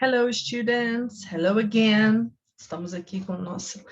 Hello, students. Hello again. Estamos aqui com a nossa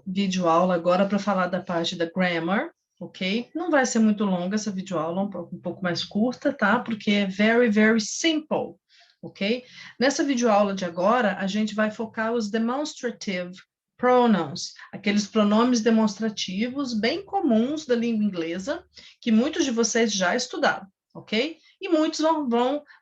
videoaula agora para falar da parte da grammar, ok? Não vai ser muito longa essa videoaula, um pouco mais curta, tá? Porque é very, very simple, ok? Nessa videoaula de agora, a gente vai focar os demonstrative pronouns, aqueles pronomes demonstrativos bem comuns da língua inglesa, que muitos de vocês já estudaram, ok? E muitos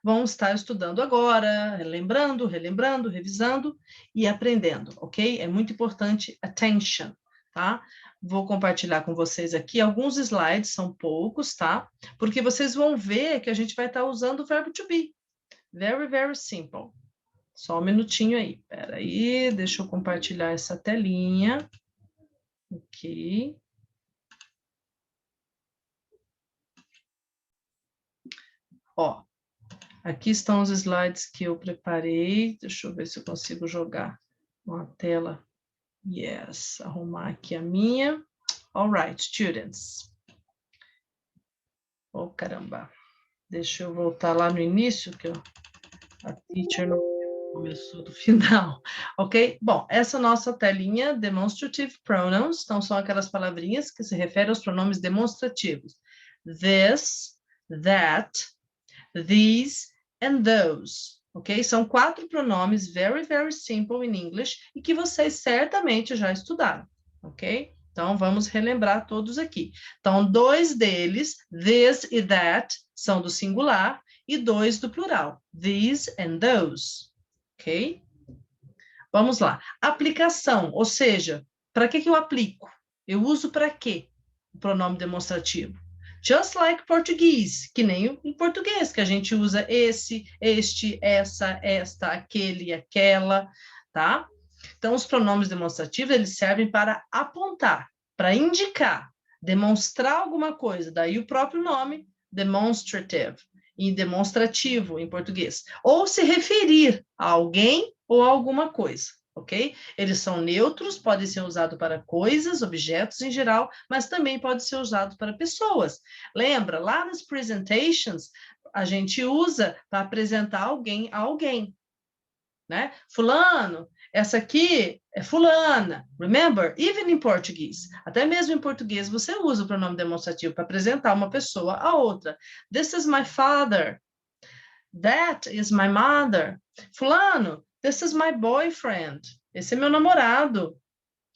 vão estar estudando agora, relembrando, revisando e aprendendo, ok? É muito importante attention, tá? Vou compartilhar com vocês aqui alguns slides, são poucos, tá? Porque vocês vão ver que a gente vai estar usando o verbo to be. Very, very simple. Só um minutinho aí. Espera aí, deixa eu compartilhar essa telinha. Ok. Ó, aqui estão os slides que eu preparei. Deixa eu ver se eu consigo jogar uma tela. Yes, arrumar aqui a minha. All right, students. Oh, caramba. Deixa eu voltar lá no início, que a teacher não começou do final. Ok? Bom, essa nossa telinha, demonstrative pronouns, então são aquelas palavrinhas que se referem aos pronomes demonstrativos. This, that, these and those. Ok? São 4 pronomes very, very simple in English e que vocês certamente já estudaram. Ok? Então, vamos relembrar todos aqui. Então, 2 deles, this e that, são do singular e 2 do plural. These and those. Ok? Vamos lá. Aplicação, ou seja, para que eu aplico? Eu uso para quê o pronome demonstrativo? Just like português, que nem em português, que a gente usa esse, este, essa, esta, aquele, aquela, tá? Então, os pronomes demonstrativos, eles servem para apontar, para indicar, demonstrar alguma coisa. Daí o próprio nome, demonstrative, e demonstrativo em português. Ou se referir a alguém ou a alguma coisa, ok? Eles são neutros, podem ser usados para coisas, objetos em geral, mas também pode ser usado para pessoas. Lembra, lá nas presentations, a gente usa para apresentar alguém a alguém, né? Fulano, essa aqui é fulana. Remember, even in português, até mesmo em português, você usa o pronome demonstrativo para apresentar uma pessoa a outra. This is my father. That is my mother. Fulano, this is my boyfriend. Esse é meu namorado.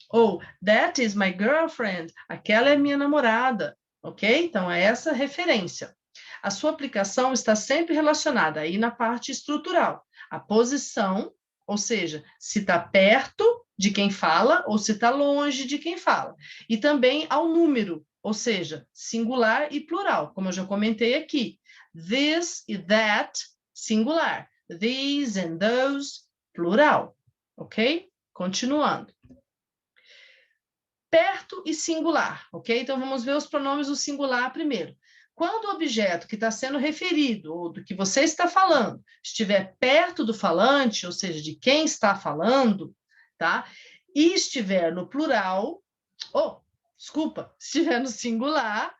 Ou, that is my girlfriend. Aquela é minha namorada. Ok? Então, é essa referência. A sua aplicação está sempre relacionada aí na parte estrutural. A posição, ou seja, se está perto de quem fala ou se está longe de quem fala. E também ao número, ou seja, singular e plural, como eu já comentei aqui. This e that, singular. These and those, plural. Ok? Continuando. Perto e singular, ok? Então, vamos ver os pronomes do singular primeiro. Quando o objeto que está sendo referido, ou do que você está falando, estiver perto do falante, ou seja, de quem está falando, tá? E estiver no plural, estiver no singular,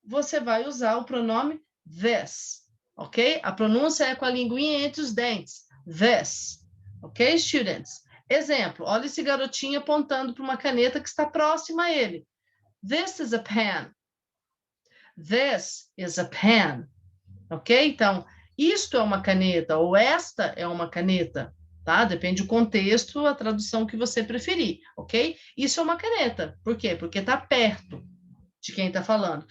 você vai usar o pronome this, ok? A pronúncia é com a linguinha entre os dentes, this, ok, students? Exemplo, olha esse garotinho apontando para uma caneta que está próxima a ele. This is a pen. This is a pen. Ok? Então, isto é uma caneta, ou esta é uma caneta, tá? Depende do contexto, a tradução que você preferir, ok? Isso é uma caneta. Por quê? Porque está perto de quem está falando.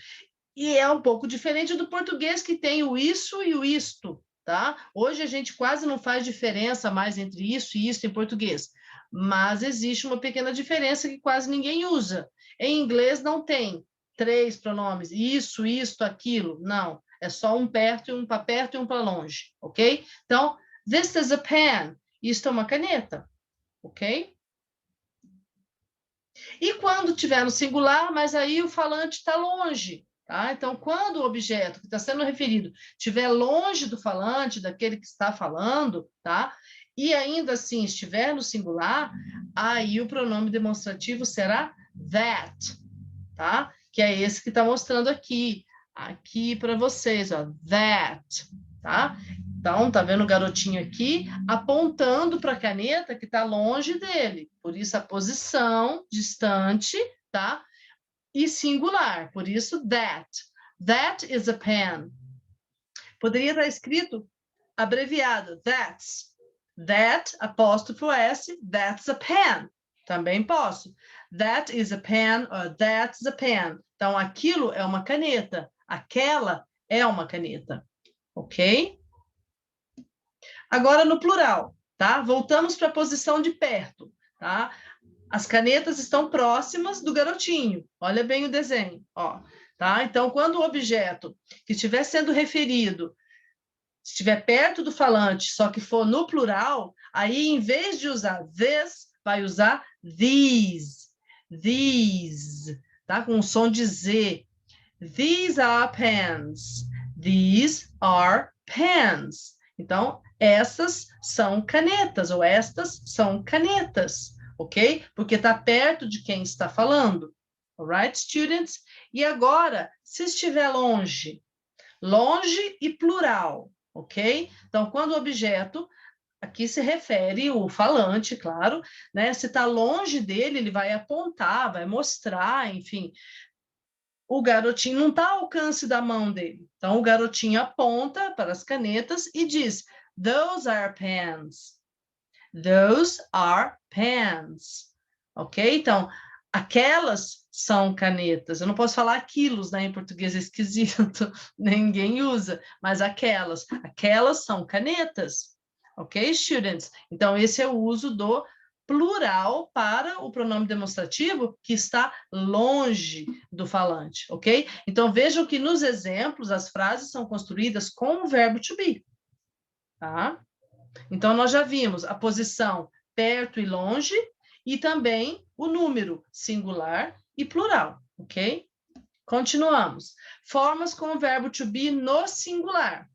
E é um pouco diferente do português, que tem o isso e o isto, tá? Hoje a gente quase não faz diferença mais entre isso e isto em português, mas existe uma pequena diferença que quase ninguém usa. Em inglês não tem 3 pronomes, isso, isto, aquilo, não. É só um perto e um para perto e um para longe, ok? Então, this is a pen, isto é uma caneta, ok? E quando tiver no singular, mas aí o falante está longe, tá? Então, quando o objeto que está sendo referido estiver longe do falante, daquele que está falando, tá? E ainda assim estiver no singular, aí o pronome demonstrativo será that, tá? Que é esse que está mostrando aqui para vocês, ó, that, tá? Então, tá vendo o garotinho aqui apontando para a caneta que está longe dele. Por isso a posição distante, tá? E singular. Por isso that. That is a pen. Poderia estar escrito abreviado that's. That, apóstrofo S, that's a pen. Também posso. That is a pen or that's a pen. Então, aquilo é uma caneta. Aquela é uma caneta. Ok? Agora no plural, tá? Voltamos para a posição de perto, tá? As canetas estão próximas do garotinho. Olha bem o desenho, ó. Tá? Então, quando o objeto que estiver sendo referido estiver perto do falante, só que for no plural, aí, em vez de usar this, vai usar these. These, tá? Com o som de Z. These are pens. These are pens. Então, essas são canetas, ou estas são canetas, ok? Porque está perto de quem está falando. Alright, students? E agora, se estiver longe, longe e plural, ok? Então, quando o objeto, aqui se refere o falante, claro, né? Se está longe dele, ele vai apontar, vai mostrar, enfim. O garotinho não está ao alcance da mão dele. Então, o garotinho aponta para as canetas e diz, those are pens. Those are pens. Ok? Então, aquelas são canetas. Eu não posso falar quilos, né? Em português é esquisito, ninguém usa, mas aquelas são canetas. Ok, students? Então, esse é o uso do plural para o pronome demonstrativo que está longe do falante, ok? Então, vejam que nos exemplos as frases são construídas com o verbo to be, tá? Então, nós já vimos a posição perto e longe e também o número singular e plural, ok? Continuamos. Formas com o verbo to be no singular.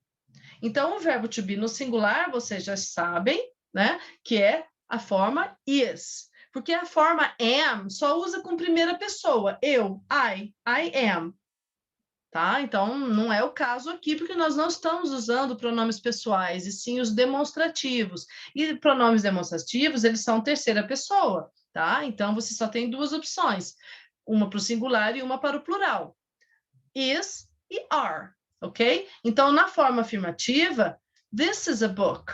Então, o verbo to be no singular, vocês já sabem, né? Que é a forma is. Porque a forma am só usa com primeira pessoa. Eu, I am. Tá? Então, não é o caso aqui, porque nós não estamos usando pronomes pessoais, e sim os demonstrativos. E pronomes demonstrativos, eles são terceira pessoa, tá? Então, você só tem duas opções, uma para o singular e uma para o plural. Is e are, ok? Então, na forma afirmativa, this is a book.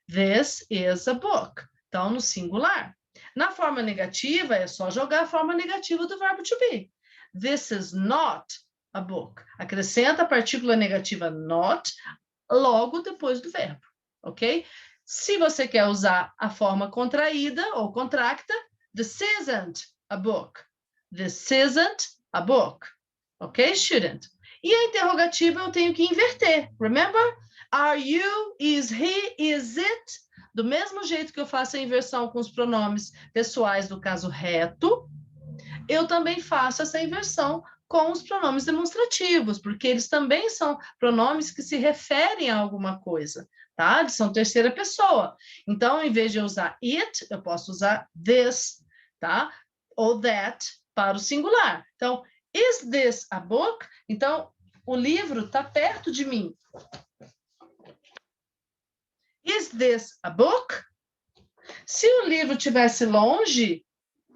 This is a book. Então, no singular. Na forma negativa, é só jogar a forma negativa do verbo to be. This is not a book. Acrescenta a partícula negativa not logo depois do verbo, ok? Se você quer usar a forma contraída ou contracta, this isn't a book. This isn't a book. Ok, student? E a interrogativa eu tenho que inverter. Remember? Are you, is he, is it? Do mesmo jeito que eu faço a inversão com os pronomes pessoais do caso reto, eu também faço essa inversão com os pronomes demonstrativos, porque eles também são pronomes que se referem a alguma coisa, tá? Eles são terceira pessoa. Então, em vez de eu usar it, eu posso usar this, tá? Ou that para o singular. Então, is this a book? Então, o livro está perto de mim. Is this a book? Se o livro estivesse longe,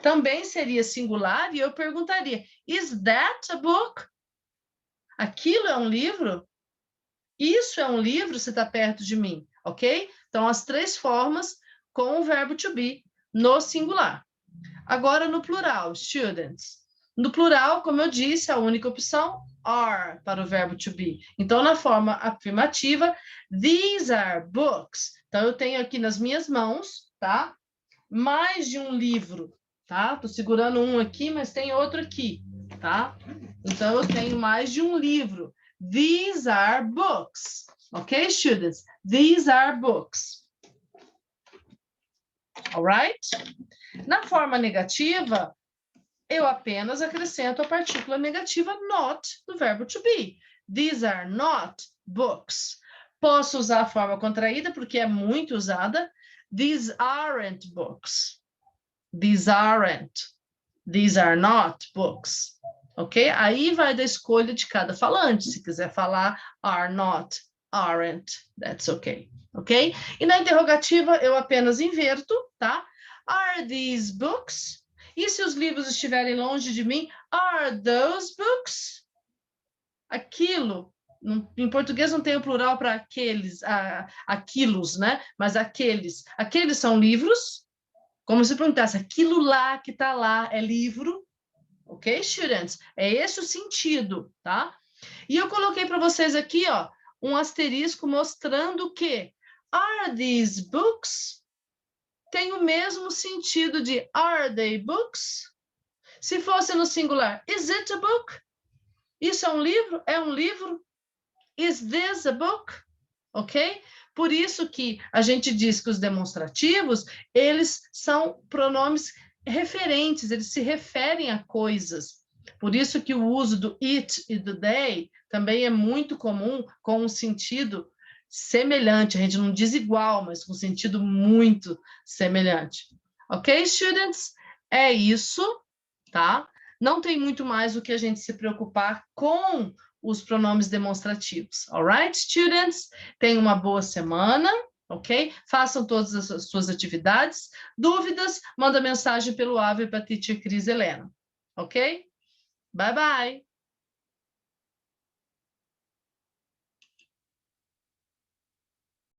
também seria singular e eu perguntaria, is that a book? Aquilo é um livro? Isso é um livro se está perto de mim, ok? Então, as três formas com o verbo to be no singular. Agora, no plural, students. No plural, como eu disse, a única opção, are, para o verbo to be. Então, na forma afirmativa, these are books. Então, eu tenho aqui nas minhas mãos, tá? Mais de um livro, tá? Tô segurando um aqui, mas tem outro aqui, tá? Então, eu tenho mais de um livro. These are books. Ok, students? These are books. All right? Na forma negativa, eu apenas acrescento a partícula negativa not do verbo to be. These are not books. Posso usar a forma contraída, porque é muito usada. These aren't books. These aren't. These are not books. Ok? Aí vai da escolha de cada falante. Se quiser falar are not aren't. That's okay. Ok? E na interrogativa, eu apenas inverto, tá? Are these books? E se os livros estiverem longe de mim? Are those books? Aquilo, em português não tem o plural para aqueles, aquilos, né? Mas aqueles. Aqueles são livros? Como se perguntasse, aquilo lá que está lá é livro? Ok, students? É esse o sentido, tá? E eu coloquei para vocês aqui, ó, um asterisco mostrando que are these books? Tem o mesmo sentido de are they books? Se fosse no singular, is it a book? Isso é um livro? É um livro? Is this a book? Ok? Por isso que a gente diz que os demonstrativos, eles são pronomes referentes, eles se referem a coisas. Por isso que o uso do it e do they também é muito comum com um sentido semelhante. A gente não diz igual, mas com um sentido muito semelhante. Ok, students? É isso, tá? Não tem muito mais o que a gente se preocupar com os pronomes demonstrativos. Alright, students? Tenham uma boa semana, ok? Façam todas as suas atividades. Dúvidas? Manda mensagem pelo Ave para a Teacher Cris Helena, ok? Bye, bye!